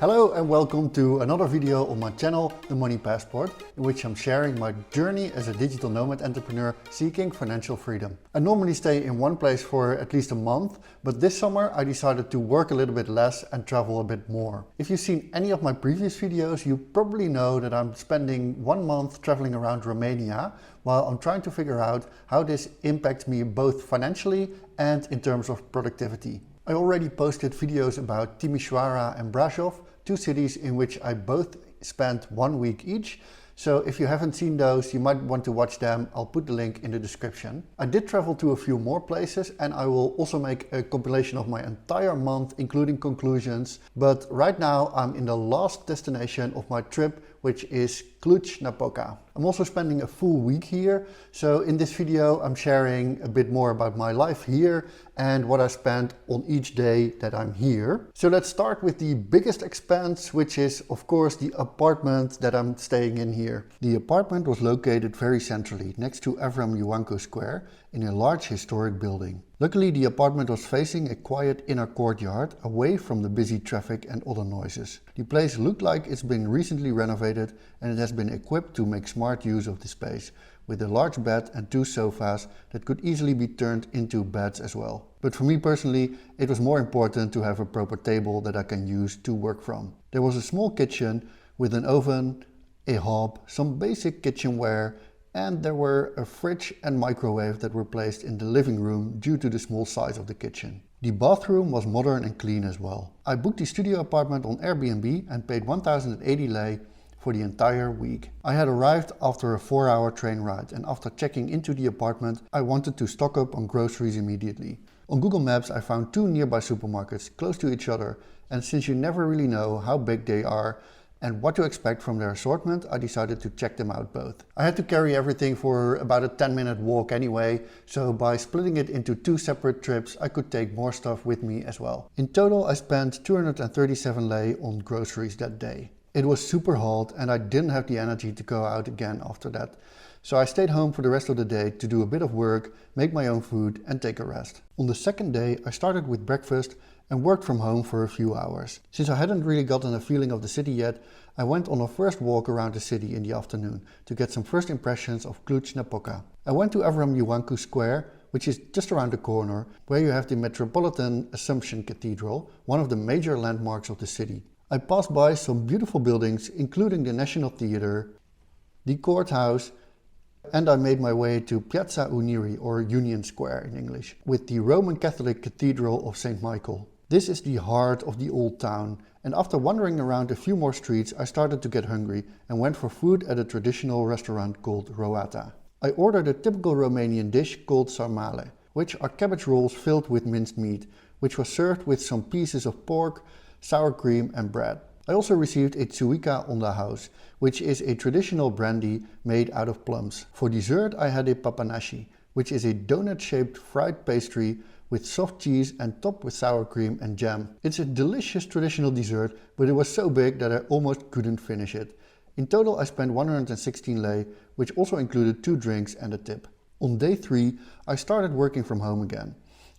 Hello and welcome to another video on my channel, The Money Passport, in which I'm sharing my journey as a digital nomad entrepreneur seeking financial freedom. I normally stay in one place for at least a month, but this summer I decided to work a little bit less and travel a bit more. If you've seen any of my previous videos, you probably know that I'm spending 1 month traveling around Romania while I'm trying to figure out how this impacts me both financially and in terms of productivity. I already posted videos about Timișoara and Brașov, two cities in which I both spent 1 week each. So if you haven't seen those, you might want to watch them. I'll put the link in the description. I did travel to a few more places and I will also make a compilation of my entire month, including conclusions. But right now I'm in the last destination of my trip, which is Cluj-Napoca. I'm also spending a full week here. So in this video, I'm sharing a bit more about my life here and what I spent on each day that I'm here. So let's start with the biggest expense, which is of course the apartment that I'm staying in here. The apartment was located very centrally next to Accommodation Square in a large historic building. Luckily, the apartment was facing a quiet inner courtyard away from the busy traffic and other noises. The place looked like it's been recently renovated and it has been equipped to make smart use of the space, with a large bed and 2 sofas that could easily be turned into beds as well. But for me personally, it was more important to have a proper table that I can use to work from. There was a small kitchen with an oven, a hob, some basic kitchenware, and there were a fridge and microwave that were placed in the living room due to the small size of the kitchen. The bathroom was modern and clean as well. I booked the studio apartment on Airbnb and paid 1080 lei for the entire week. I had arrived after a 4-hour train ride, and after checking into the apartment, I wanted to stock up on groceries immediately. On Google Maps, I found 2 nearby supermarkets close to each other, and since you never really know how big they are and what to expect from their assortment, I decided to check them out both. I had to carry everything for about a 10-minute walk anyway, so by splitting it into 2 separate trips, I could take more stuff with me as well. In total, I spent 237 lei on groceries that day. It was super hot and I didn't have the energy to go out again after that. So I stayed home for the rest of the day to do a bit of work, make my own food and take a rest. On the second day, I started with breakfast and worked from home for a few hours. Since I hadn't really gotten a feeling of the city yet, I went on a first walk around the city in the afternoon to get some first impressions of Cluj-Napoca. I went to Accommodation Square, which is just around the corner, where you have the Metropolitan Assumption Cathedral, one of the major landmarks of the city. I passed by some beautiful buildings, including the National Theatre, the courthouse, and I made my way to Piazza Uniri, or Union Square in English, with the Roman Catholic Cathedral of St. Michael. This is the heart of the old town, and after wandering around a few more streets, I started to get hungry and went for food at a traditional restaurant called Roata. I ordered a typical Romanian dish called sarmale, which are cabbage rolls filled with minced meat, which was served with some pieces of pork, sour cream and bread. I also received a tsuika on the house, which is a traditional brandy made out of plums. For dessert I had a papanashi, which is a donut-shaped fried pastry with soft cheese and topped with sour cream and jam. It's a delicious traditional dessert, but it was so big that I almost couldn't finish it. In total I spent 116 lei, which also included 2 drinks and a tip. On day 3 I started working from home again.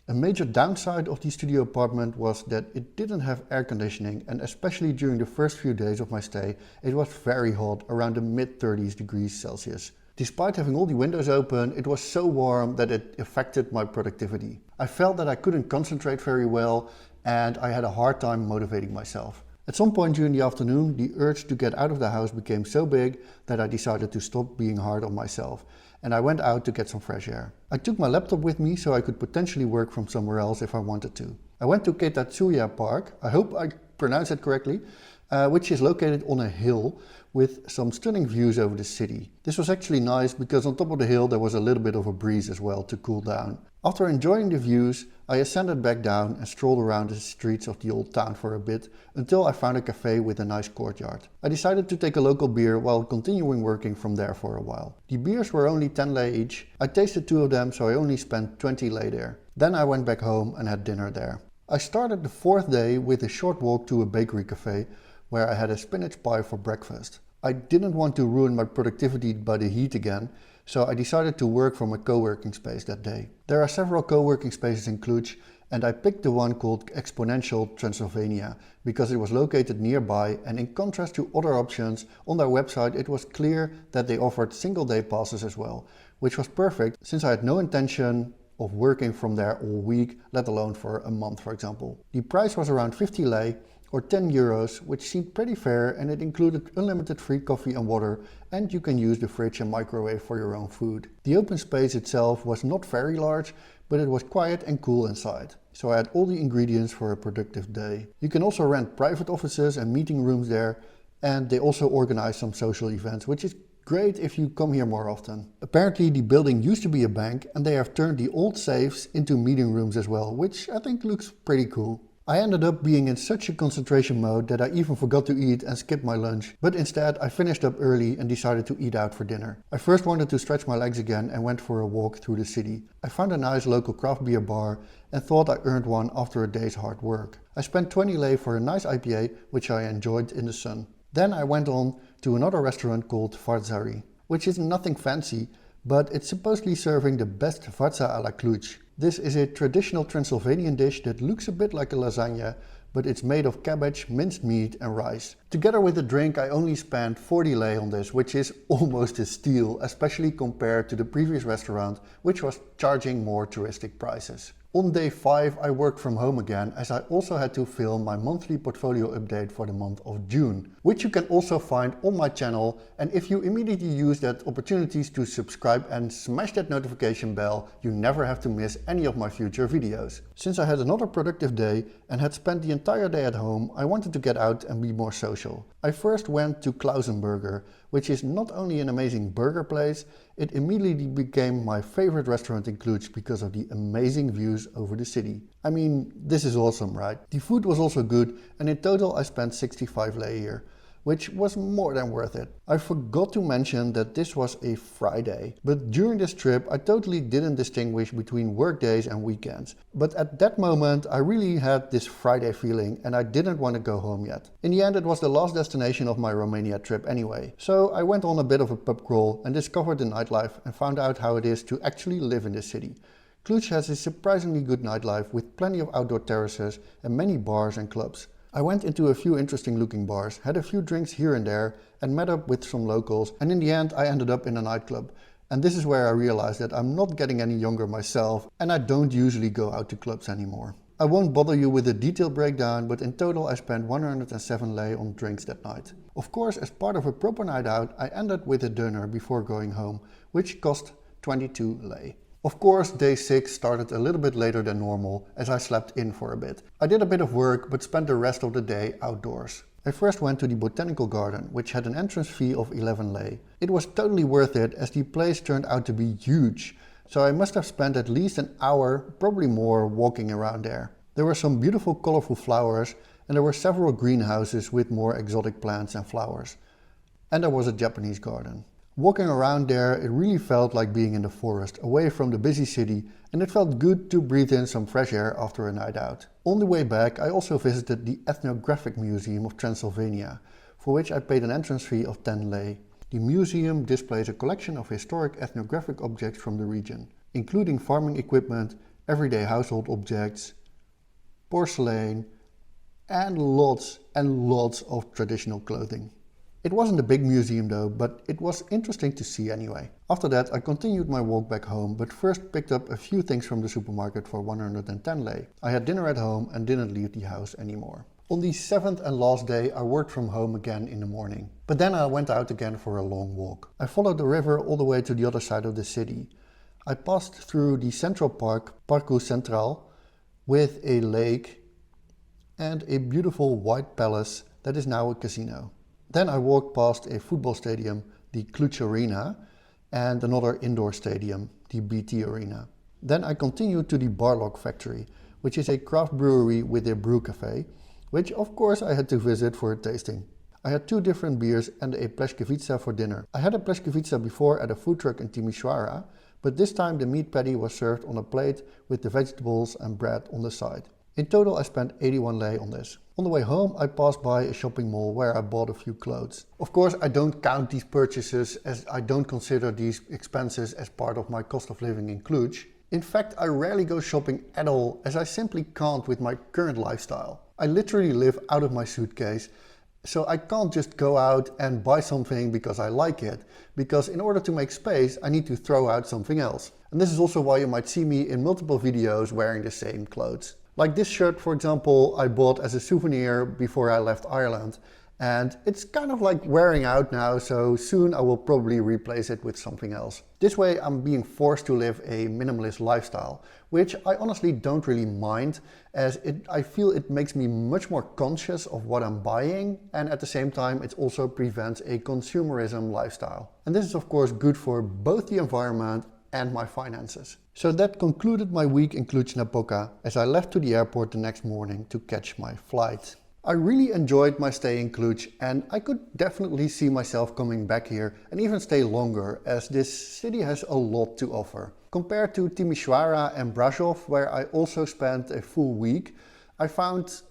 A major downside of the studio apartment was that it didn't have air conditioning, and especially during the first few days of my stay, it was very hot, around the mid-30s degrees Celsius. Despite having all the windows open, it was so warm that it affected my productivity. I felt that I couldn't concentrate very well and I had a hard time motivating myself. At some point during the afternoon, the urge to get out of the house became so big that I decided to stop being hard on myself, and I went out to get some fresh air. I took my laptop with me so I could potentially work from somewhere else if I wanted to. I went to Ketatsuya Park, I hope I pronounced it correctly, which is located on a hill with some stunning views over the city. This was actually nice because on top of the hill there was a little bit of a breeze as well to cool down. After enjoying the views, I ascended back down and strolled around the streets of the old town for a bit until I found a cafe with a nice courtyard. I decided to take a local beer while continuing working from there for a while. The beers were only 10 lei each. I tasted 2 of them, so I only spent 20 lei there. Then I went back home and had dinner there. I started the 4th day with a short walk to a bakery cafe where I had a spinach pie for breakfast. I didn't want to ruin my productivity by the heat again, so I decided to work from a co-working space that day. There are several co-working spaces in Cluj, and I picked the one called Exponential Transylvania because it was located nearby, and in contrast to other options on their website, it was clear that they offered single-day passes as well, which was perfect since I had no intention of working from there all week, let alone for a month, for example. The price was around 50 lei or 10 euros, which seemed pretty fair, and it included unlimited free coffee and water, and you can use the fridge and microwave for your own food. The open space itself was not very large, but it was quiet and cool inside, so I had all the ingredients for a productive day. You can also rent private offices and meeting rooms there, and they also organize some social events, which is great if you come here more often. Apparently the building used to be a bank, and they have turned the old safes into meeting rooms as well, which I think looks pretty cool. I ended up being in such a concentration mode that I even forgot to eat and skipped my lunch, but instead I finished up early and decided to eat out for dinner. I first wanted to stretch my legs again and went for a walk through the city. I found a nice local craft beer bar and thought I earned one after a day's hard work. I spent 20 lei for a nice IPA, which I enjoyed in the sun. Then I went on to another restaurant called Vardzari, which is nothing fancy, but it's supposedly serving the best varza à la Cluj. This is a traditional Transylvanian dish that looks a bit like a lasagna, but it's made of cabbage, minced meat and rice. Together with the drink, I only spent 40 lei on this, which is almost a steal, especially compared to the previous restaurant, which was charging more touristic prices. On day 5 I worked from home again, as I also had to film my monthly portfolio update for the month of June, which you can also find on my channel, and if you immediately use that opportunities to subscribe and smash that notification bell, you never have to miss any of my future videos. Since I had another productive day and had spent the entire day at home, I wanted to get out and be more social. I first went to Clausenburger, which is not only an amazing burger place, it immediately became my favorite restaurant in Cluj because of the amazing views over the city. I mean, this is awesome, right? The food was also good, and in total I spent 65 lei here, which was more than worth it. I forgot to mention that this was a Friday, but during this trip I totally didn't distinguish between work days and weekends. But at that moment I really had this Friday feeling and I didn't want to go home yet. In the end it was the last destination of my Romania trip anyway, so I went on a bit of a pub crawl and discovered the nightlife and found out how it is to actually live in this city. Cluj has a surprisingly good nightlife with plenty of outdoor terraces and many bars and clubs. I went into a few interesting looking bars, had a few drinks here and there and met up with some locals, and in the end I ended up in a nightclub. And this is where I realized that I'm not getting any younger myself and I don't usually go out to clubs anymore. I won't bother you with a detailed breakdown, but in total I spent 107 lei on drinks that night. Of course, as part of a proper night out, I ended with a dinner before going home, which cost 22 lei. Of course, day 6 started a little bit later than normal, as I slept in for a bit. I did a bit of work, but spent the rest of the day outdoors. I first went to the botanical garden, which had an entrance fee of 11 lei. It was totally worth it, as the place turned out to be huge, so I must have spent at least an hour, probably more, walking around there. There were some beautiful colorful flowers, and there were several greenhouses with more exotic plants and flowers. And there was a Japanese garden. Walking around there, it really felt like being in the forest, away from the busy city, and it felt good to breathe in some fresh air after a night out. On the way back, I also visited the Ethnographic Museum of Transylvania, for which I paid an entrance fee of 10 lei. The museum displays a collection of historic ethnographic objects from the region, including farming equipment, everyday household objects, porcelain, and lots of traditional clothing. It wasn't a big museum though, but it was interesting to see anyway. After that I continued my walk back home, but first picked up a few things from the supermarket for 110 lei. I had dinner at home and didn't leave the house anymore. On the 7th and last day I worked from home again in the morning. But then I went out again for a long walk. I followed the river all the way to the other side of the city. I passed through the central park, Parku Central, with a lake and a beautiful white palace that is now a casino. Then I walked past a football stadium, the Cluj Arena, and another indoor stadium, the BT Arena. Then I continued to the Barlog factory, which is a craft brewery with a brew cafe, which of course I had to visit for a tasting. I had 2 different beers and a pleškevitsa for dinner. I had a pleškevitsa before at a food truck in Timișoara, but this time the meat patty was served on a plate with the vegetables and bread on the side. In total I spent 81 lei on this. On the way home I passed by a shopping mall where I bought a few clothes. Of course I don't count these purchases as I don't consider these expenses as part of my cost of living in Cluj. In fact, I rarely go shopping at all as I simply can't with my current lifestyle. I literally live out of my suitcase, so I can't just go out and buy something because I like it, because in order to make space I need to throw out something else. And this is also why you might see me in multiple videos wearing the same clothes. Like this shirt, for example, I bought as a souvenir before I left Ireland. And it's kind of like wearing out now, so soon I will probably replace it with something else. This way I'm being forced to live a minimalist lifestyle, which I honestly don't really mind, as I feel it makes me much more conscious of what I'm buying, and at the same time it also prevents a consumerism lifestyle. And this is of course good for both the environment and my finances. So that concluded my week in Cluj-Napoca as I left to the airport the next morning to catch my flight. I really enjoyed my stay in Cluj and I could definitely see myself coming back here and even stay longer, as this city has a lot to offer. Compared to Timișoara and Brașov, where I also spent a full week, I found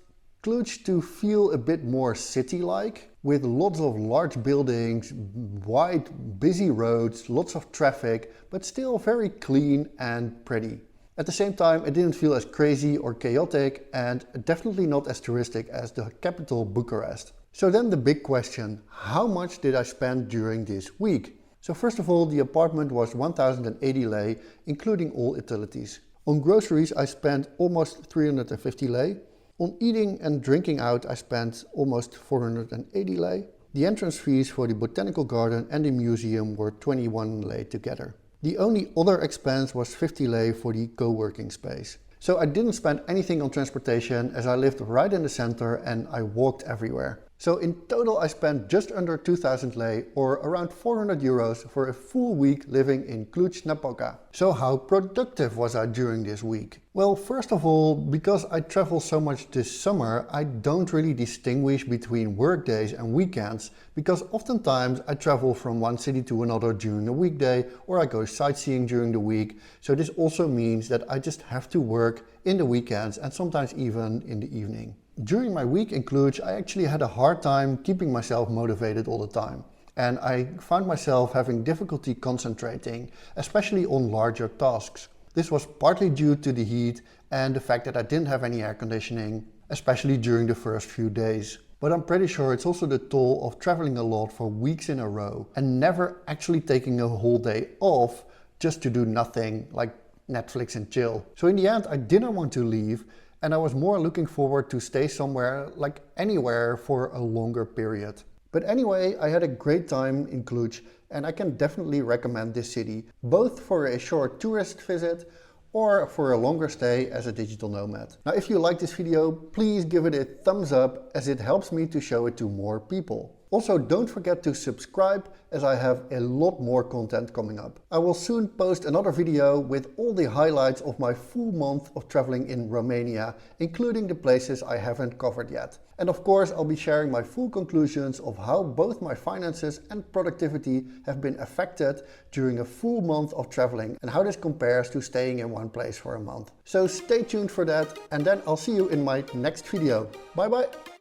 Cluj to feel a bit more city-like, with lots of large buildings, wide busy roads, lots of traffic, but still very clean and pretty. At the same time, it didn't feel as crazy or chaotic and definitely not as touristic as the capital Bucharest. So then the big question, how much did I spend during this week? So first of all, the apartment was 1080 lei, including all utilities. On groceries I spent almost 350 lei. On eating and drinking out I spent almost 480 lei. The entrance fees for the botanical garden and the museum were 21 lei together. The only other expense was 50 lei for the co-working space. So I didn't spend anything on transportation as I lived right in the center and I walked everywhere. So in total I spent just under 2000 lei, or around 400 euros, for a full week living in Cluj-Napoca. So how productive was I during this week? Well, first of all, because I travel so much this summer, I don't really distinguish between work days and weekends, because oftentimes I travel from one city to another during a weekday, or I go sightseeing during the week. So this also means that I just have to work in the weekends and sometimes even in the evening. During my week in Cluj, I actually had a hard time keeping myself motivated all the time. And I found myself having difficulty concentrating, especially on larger tasks. This was partly due to the heat and the fact that I didn't have any air conditioning, especially during the first few days. But I'm pretty sure it's also the toll of traveling a lot for weeks in a row and never actually taking a whole day off just to do nothing, like Netflix and chill. So in the end, I didn't want to leave, and I was more looking forward to stay somewhere, like anywhere, for a longer period. But anyway, I had a great time in Cluj and I can definitely recommend this city, both for a short tourist visit or for a longer stay as a digital nomad. Now, if you like this video, please give it a thumbs up, as it helps me to show it to more people. Also, don't forget to subscribe, as I have a lot more content coming up. I will soon post another video with all the highlights of my full month of traveling in Romania, including the places I haven't covered yet. And of course, I'll be sharing my full conclusions of how both my finances and productivity have been affected during a full month of traveling, and how this compares to staying in one place for a month. So stay tuned for that, and then I'll see you in my next video. Bye bye!